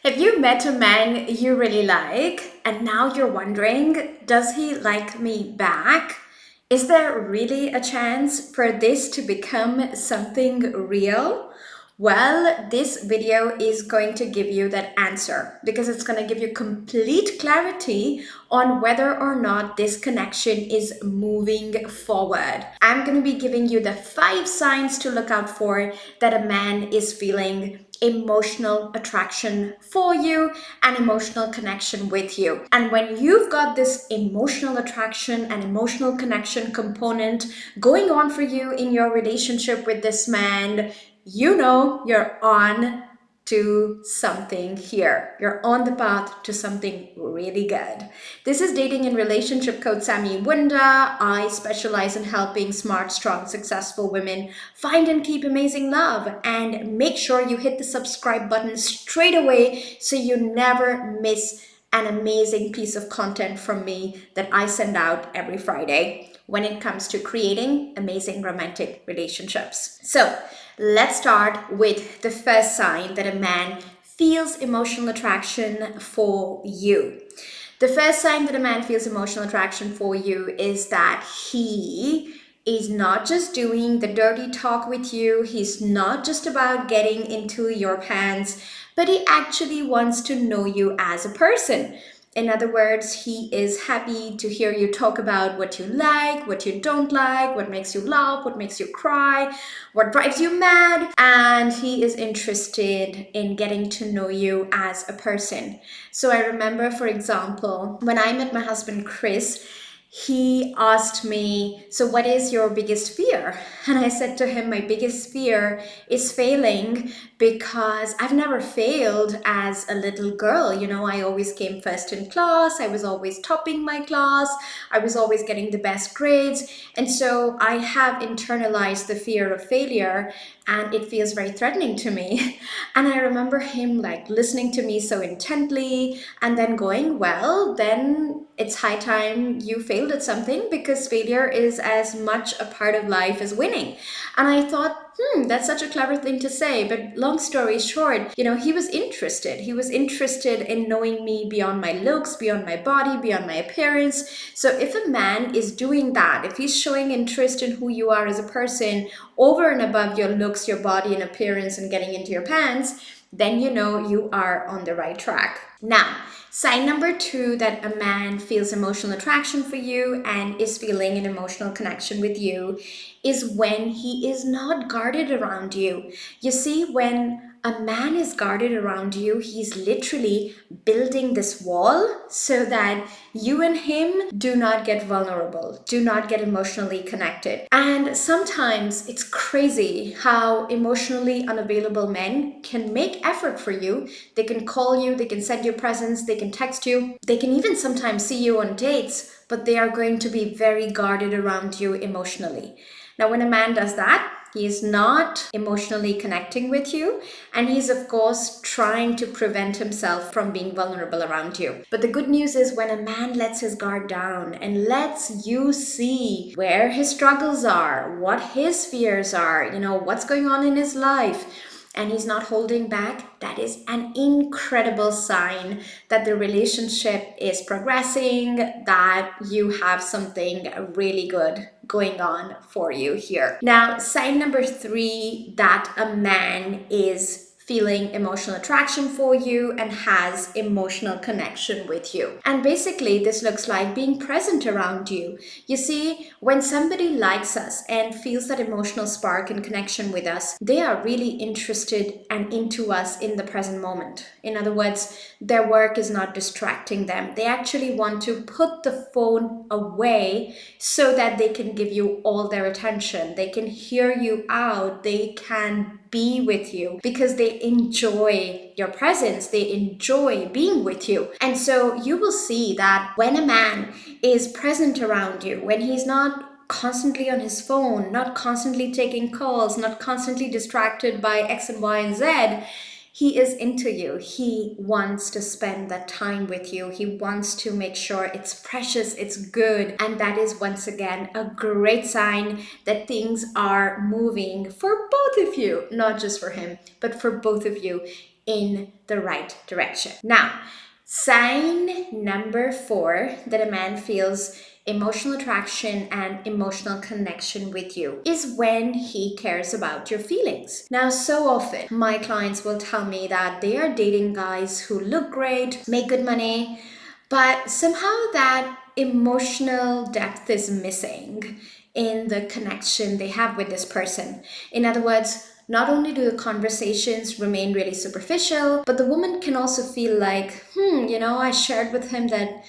Have you met a man you really like and now you're wondering, does he like me back? Is there really a chance for this to become something real? Well, this video is going to give you that answer because it's going to give you complete clarity on whether or not this connection is moving forward. I'm going to be giving you the 5 signs to look out for that a man is feeling emotional attraction for you and emotional connection with you. And when you've got this emotional attraction and emotional connection component going on for you in your relationship with this man, you know you're on to something here. You're on the path to something really good. This is Dating and Relationship Coach Sami Wunder. I specialize in helping smart, strong, successful women find and keep amazing love. And make sure you hit the subscribe button straight away so you never miss an amazing piece of content from me that I send out every Friday when it comes to creating amazing romantic relationships. So let's start with the first sign that a man feels emotional attraction for you. The first sign that a man feels emotional attraction for you is that he is not just doing the dirty talk with you. He's not just about getting into your pants, but he actually wants to know you as a person. In other words, he is happy to hear you talk about what you like, what you don't like, what makes you laugh, what makes you cry, what drives you mad, and he is interested in getting to know you as a person. So I remember, for example, when I met my husband Chris, he asked me, so what is your biggest fear? And I said to him, my biggest fear is failing because I've never failed as a little girl. You know, I always came first in class. I was always topping my class. I was always getting the best grades. And so I have internalized the fear of failure and it feels very threatening to me. And I remember him like listening to me so intently and then going, well, then it's high time you failed at something because failure is as much a part of life as winning. And I thought, that's such a clever thing to say. But long story short, you know, he was interested. He was interested in knowing me beyond my looks, beyond my body, beyond my appearance. So if a man is doing that, if he's showing interest in who you are as a person over and above your looks, your body and appearance and getting into your pants, then you know you are on the right track. Now, sign number 2 that a man feels emotional attraction for you and is feeling an emotional connection with you is when he is not guarded around you. You see, when a man is guarded around you, he's literally building this wall so that you and him do not get vulnerable, do not get emotionally connected. And sometimes it's crazy how emotionally unavailable men can make effort for you. They can call you, they can send you presents, they can text you, they can even sometimes see you on dates, but they are going to be very guarded around you emotionally. Now, when a man does that, he is not emotionally connecting with you, and he's, of course, trying to prevent himself from being vulnerable around you. But the good news is when a man lets his guard down and lets you see where his struggles are, what his fears are, you know, what's going on in his life, and he's not holding back, that is an incredible sign that the relationship is progressing, that you have something really good going on for you here. Now, sign number 3 that a man is feeling emotional attraction for you and has emotional connection with you. And basically, this looks like being present around you. You see, when somebody likes us and feels that emotional spark and connection with us, they are really interested and into us in the present moment. In other words, their work is not distracting them. They actually want to put the phone away so that they can give you all their attention. They can hear you out. They can be with you because they enjoy your presence. They enjoy being with you. And so you will see that when a man is present around you, when he's not constantly on his phone, not constantly taking calls, not constantly distracted by X and Y and Z, he is into you. He wants to spend that time with you. He wants to make sure it's precious, it's good. And that is once again a great sign that things are moving for both of you, not just for him, but for both of you in the right direction. Now, sign number 4 that a man feels emotional attraction and emotional connection with you is when he cares about your feelings. Now, so often my clients will tell me that they are dating guys who look great, make good money, but somehow that emotional depth is missing in the connection they have with this person. In other words, not only do the conversations remain really superficial, but the woman can also feel like, I shared with him that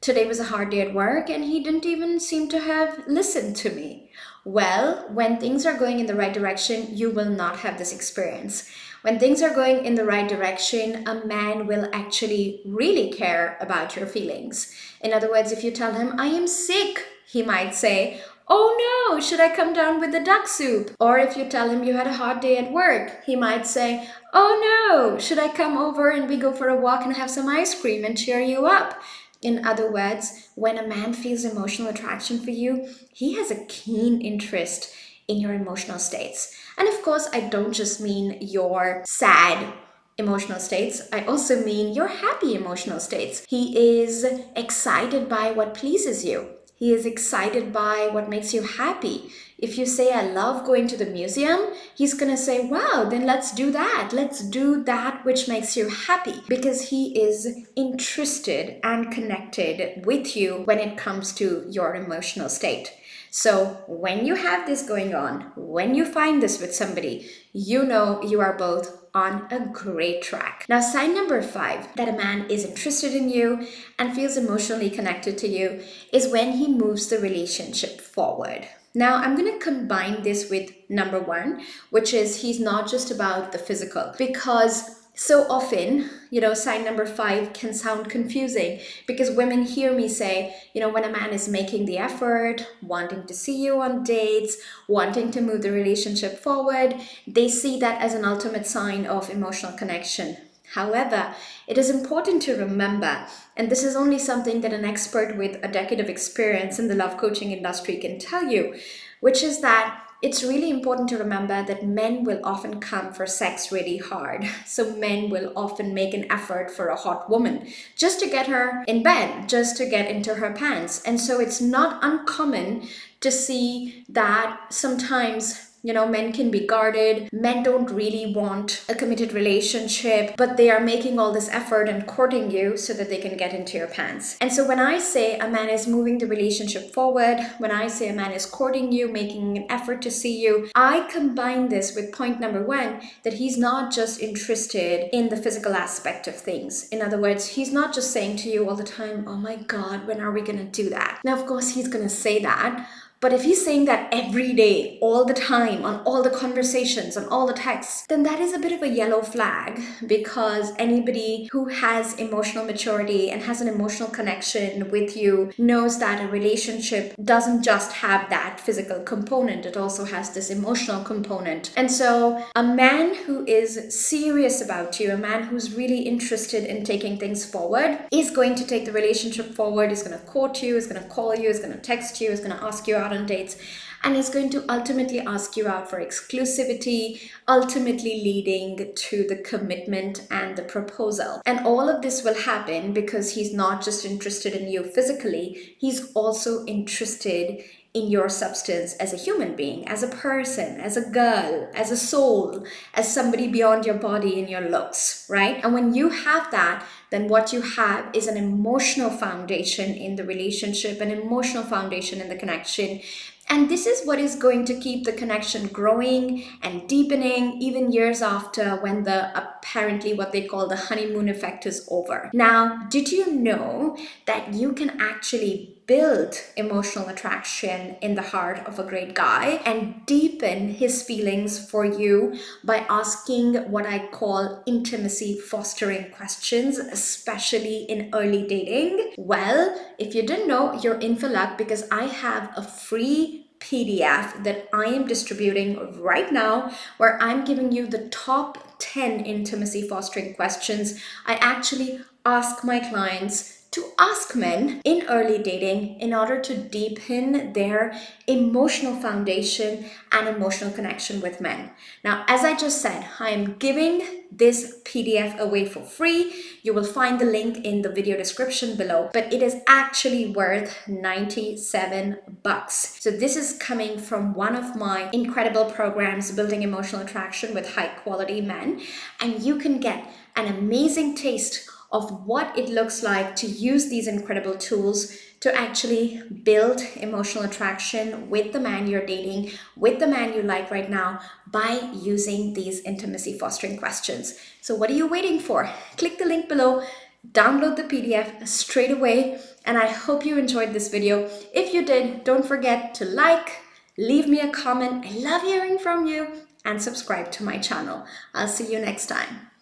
today was a hard day at work and he didn't even seem to have listened to me. Well, when things are going in the right direction, you will not have this experience. When things are going in the right direction, a man will actually really care about your feelings. In other words, if you tell him, I am sick, he might say, oh no, should I come down with the duck soup? Or if you tell him you had a hard day at work, he might say, oh no, should I come over and we go for a walk and have some ice cream and cheer you up? In other words, when a man feels emotional attraction for you, he has a keen interest in your emotional states. And of course, I don't just mean your sad emotional states, I also mean your happy emotional states. He is excited by what pleases you. He is excited by what makes you happy. If you say, I love going to the museum, he's going to say, wow, then let's do that. Let's do that which makes you happy, because he is interested and connected with you when it comes to your emotional state. So when you have this going on, when you find this with somebody, you know you are both on a great track. Now, sign number 5 that a man is interested in you and feels emotionally connected to you is when he moves the relationship forward. Now, I'm going to combine this with number 1, which is he's not just about the physical, because so often, sign number 5 can sound confusing because women hear me say, when a man is making the effort, wanting to see you on dates, wanting to move the relationship forward, they see that as an ultimate sign of emotional connection. However, it is important to remember, and this is only something that an expert with a decade of experience in the love coaching industry can tell you, which is that it's really important to remember that men will often come for sex really hard. So men will often make an effort for a hot woman just to get her in bed, just to get into her pants. And so it's not uncommon to see that sometimes men can be guarded. Men don't really want a committed relationship, but they are making all this effort and courting you so that they can get into your pants. And so when I say a man is moving the relationship forward, when I say a man is courting you, making an effort to see you, I combine this with point number 1, that he's not just interested in the physical aspect of things. In other words, he's not just saying to you all the time, oh my God, when are we going to do that? Now, of course, he's going to say that. But if he's saying that every day, all the time, on all the conversations, on all the texts, then that is a bit of a yellow flag, because anybody who has emotional maturity and has an emotional connection with you knows that a relationship doesn't just have that physical component, it also has this emotional component. And so a man who is serious about you, a man who's really interested in taking things forward, is going to take the relationship forward, is going to court you, is going to call you, is going to text you, is going to ask you out on dates, and is going to ultimately ask you out for exclusivity, ultimately leading to the commitment and the proposal. And all of this will happen because he's not just interested in you physically, he's also interested in your substance as a human being, as a person, as a girl, as a soul, as somebody beyond your body and your looks, right? And when you have that, then what you have is an emotional foundation in the relationship, an emotional foundation in the connection. And this is what is going to keep the connection growing and deepening even years after, when the apparently what they call the honeymoon effect is over. Now, did you know that you can actually build emotional attraction in the heart of a great guy and deepen his feelings for you by asking what I call intimacy fostering questions, especially in early dating? Well, if you didn't know, you're in for luck, because I have a free PDF that I am distributing right now, where I'm giving you the top 10 intimacy fostering questions I actually ask my clients to ask men in early dating in order to deepen their emotional foundation and emotional connection with men. Now, as I just said, I am giving this PDF away for free. You will find the link in the video description below, but it is actually worth 97 bucks. So this is coming from one of my incredible programs, Building Emotional Attraction with High Quality Men, and you can get an amazing taste of what it looks like to use these incredible tools to actually build emotional attraction with the man you're dating, with the man you like right now, by using these intimacy fostering questions. So what are you waiting for? Click the link below, download the PDF straight away, and I hope you enjoyed this video. If you did, don't forget to like, leave me a comment. I love hearing from you, and subscribe to my channel. I'll see you next time.